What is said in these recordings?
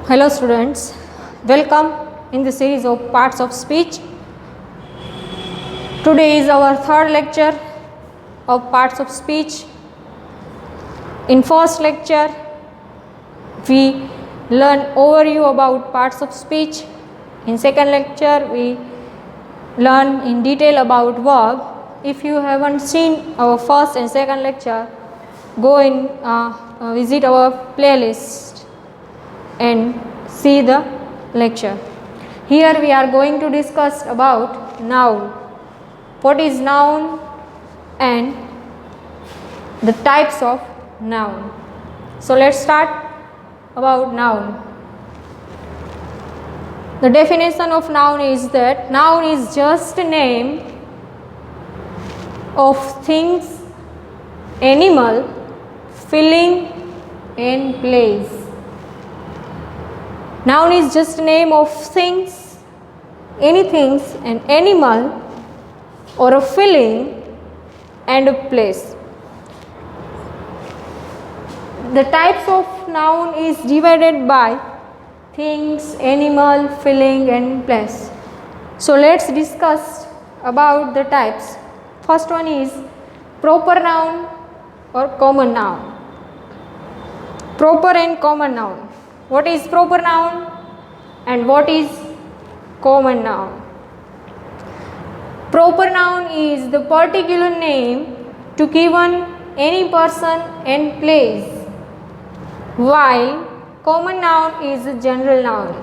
Hello students, welcome in the series of parts of speech. Today is our third lecture of parts of speech. In first lecture, we learn overview about parts of speech. In second lecture, we learn in detail about verb. If you haven't seen our first and second lecture, go and visit our playlist and see the lecture. Here we are going to discuss about noun. What is noun and the types of noun. So let's start about noun. The definition of noun is that noun is just a name of things, animal, feeling and place. Noun is just a name of things, anything, an animal or a feeling and a place. The types of noun is divided by things, animal, feeling and place. So let's discuss about the types. First one is proper noun or common noun. Proper and common noun. What is proper noun and what is common noun? Proper noun is the particular name to given any person and place, while common noun is a general noun.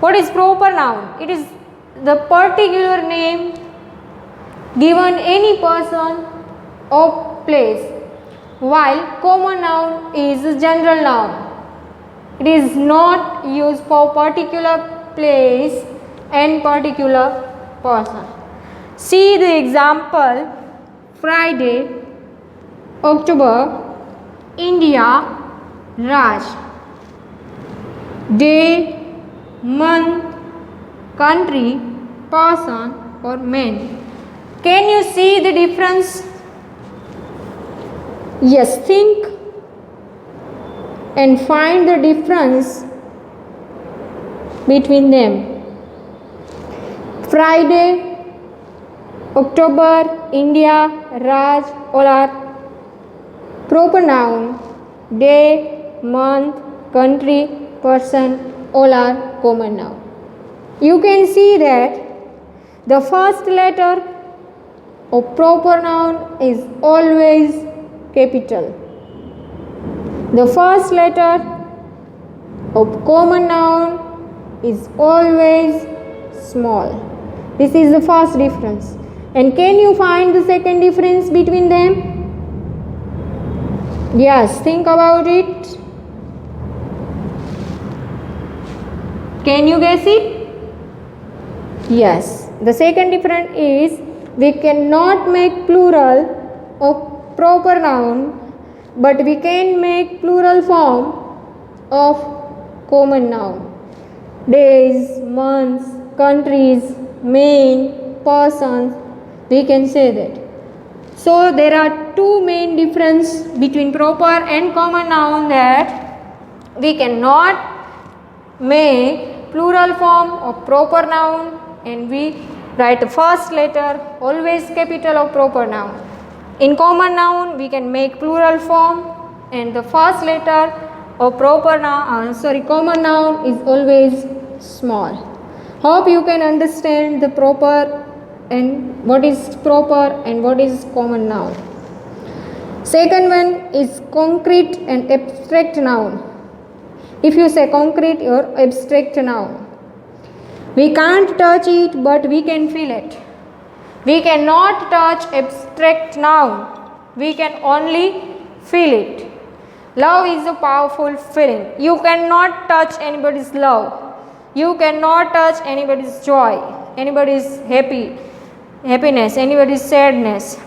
What is proper noun? It is the particular name given any person or place, while common noun is a general noun. It is not used for particular place and particular person. See the example: Friday, October, India, Raj. Day, month, country, person or man. Can you see the difference? Yes, think and find the difference between them. Friday, October, India, Raj, all are proper noun. Day, month, country, person, all are common noun. You can see that the first letter of proper noun is always capital. The first letter of common noun is always small. This is the first difference. And can you find the second difference between them? Yes, think about it. Can you guess it? Yes. The second difference is we cannot make plural of proper noun, but we can make plural form of common noun. Days, months, countries, men, persons, we can say that. So there are two main difference between proper and common noun, that we cannot make plural form of proper noun and we write the first letter always capital of proper noun. In common noun, we can make plural form and the first letter of common noun is always small. Hope you can understand the proper and what is proper and what is common noun. Second one is concrete and abstract noun. If you say concrete or abstract noun, we can't touch it but we can feel it. We cannot touch abstract noun, we can only feel it. Love is a powerful feeling. You cannot touch anybody's love. You cannot touch anybody's joy, anybody's happiness, anybody's sadness.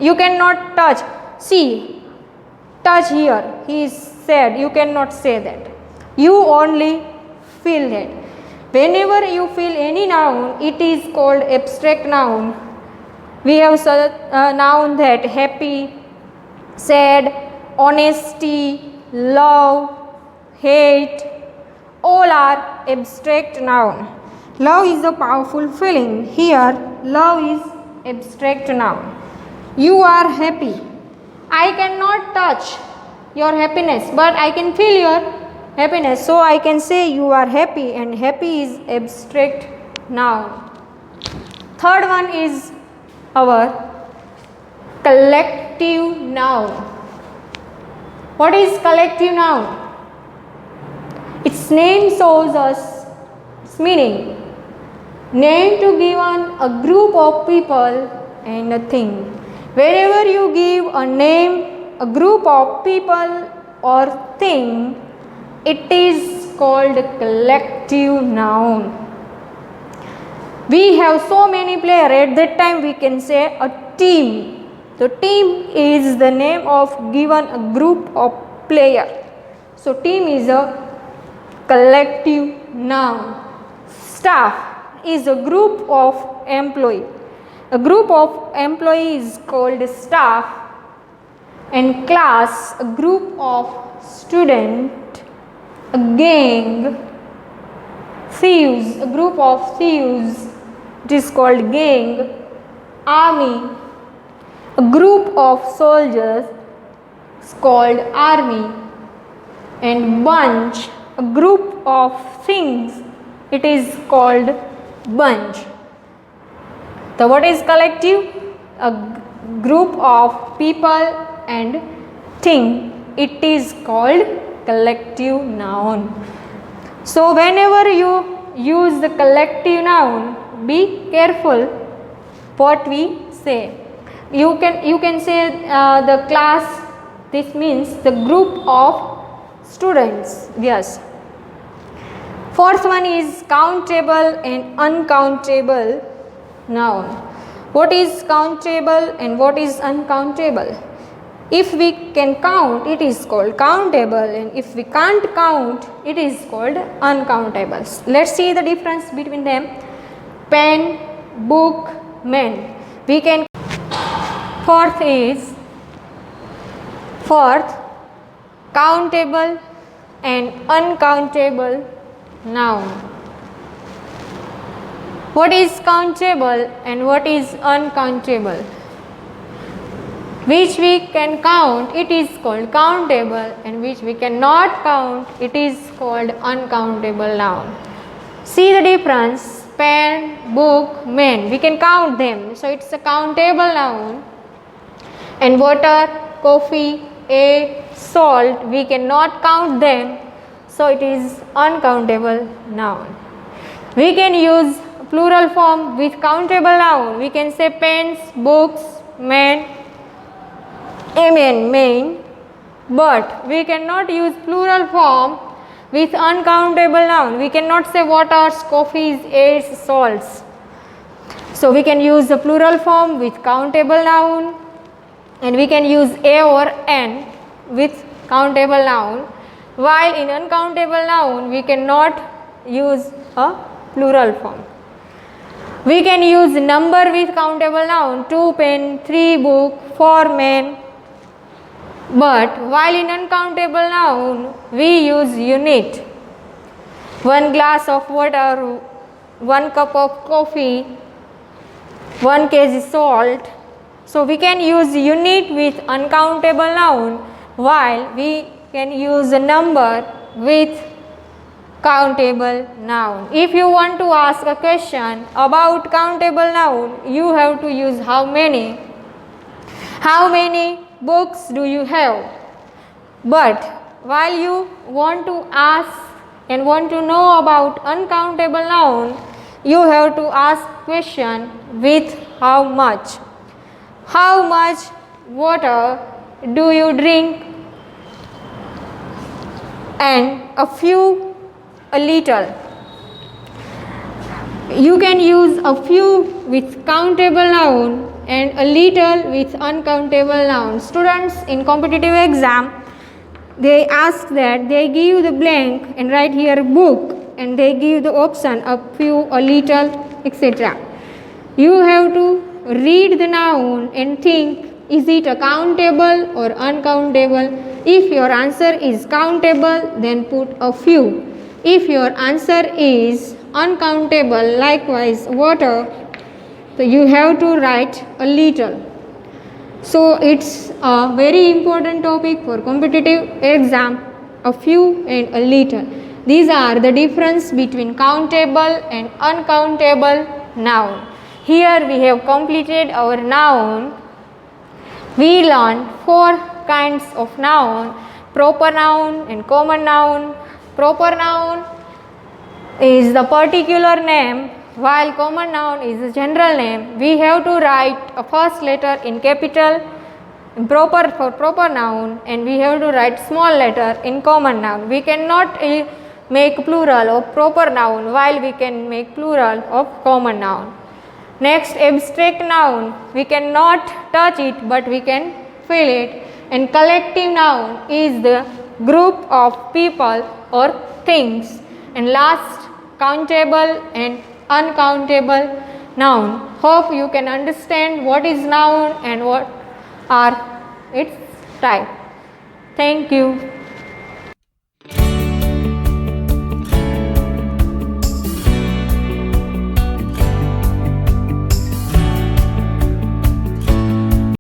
You cannot touch. See, touch here, he is sad. You cannot say that. You only feel that. Whenever you feel any noun, it is called abstract noun. We have a noun that happy, sad, honesty, love, hate, All are abstract noun. Love is a powerful feeling. Here, love is abstract noun. You are happy. I cannot touch your happiness, but I can feel your happiness. So I can say you are happy, and happy is abstract noun. Third one is our collective noun. What is collective noun? Its name shows us its meaning. Name to given a group of people and a thing. Whenever you give a name, a group of people or thing, it is called collective noun. We have so many players, at that time we can say a team. So team is the name of given a group of players. So team is a collective noun. Staff is a group of employees. A group of employees is called staff, and class a group of students, a gang, thieves a group of thieves, it is called gang, army a group of soldiers is called army, and bunch a group of things, it is called bunch. So what is collective? A group of people and thing, it is called collective noun. So whenever you use the collective noun, be careful what we say. You can say the class, this means the group of students. Yes. Fourth one is countable and uncountable noun. What is countable and what is uncountable? If we can count, it is called countable, and if we can't count, it is called uncountable. Let's see the difference between them. Pen, book, man. We can. Fourth, countable and uncountable noun. What is countable and what is uncountable? Which we can count, it is called countable, and which we cannot count, it is called uncountable noun. See the difference. Pen, book, man. We can count them, so it's a countable noun. And water, coffee, egg, salt, we cannot count them, so it is uncountable noun. We can use plural form with countable noun. We can say pens, books, men, amen, main, but we cannot use plural form with uncountable noun. We cannot say waters, coffees, eggs, salts. So we can use the plural form with countable noun, and we can use a or an with countable noun, while in uncountable noun we cannot use a plural form. We can use number with countable noun, 2 pen, 3 book, 4 men, but while in uncountable noun we use unit. 1 glass of water, 1 cup of coffee, 1 kg salt. So we can use unit with uncountable noun, while we can use a number with countable noun. If you want to ask a question about countable noun, you have to use how many. How many books do you have? But while you want to ask and want to know about uncountable noun, you have to ask question with how much. How much water do you drink? And a few, a little. You can use a few with countable noun and a little with uncountable noun. Students in competitive exam, they ask that they give the blank and write here book, and they give the option a few, a little, etc. You have to read the noun and think, is it a countable or uncountable? If your answer is countable, then put a few. If your answer is uncountable, likewise water, so you have to write a little. So it's a very important topic for competitive exam, a few and a little. These are the difference between countable and uncountable noun. Here we have completed our noun. We learned 4 kinds of noun: proper noun and common noun. Proper noun is the particular name, while common noun is a general name. We have to write a first letter in capital proper for proper noun, and we have to write small letter in common noun. We cannot make plural of proper noun, while we can make plural of common noun. Next, abstract noun, we cannot touch it, but we can feel it. And collective noun is the group of people or things. And last, countable and uncountable noun. Hope you can understand what is noun and what are its type. Thank you.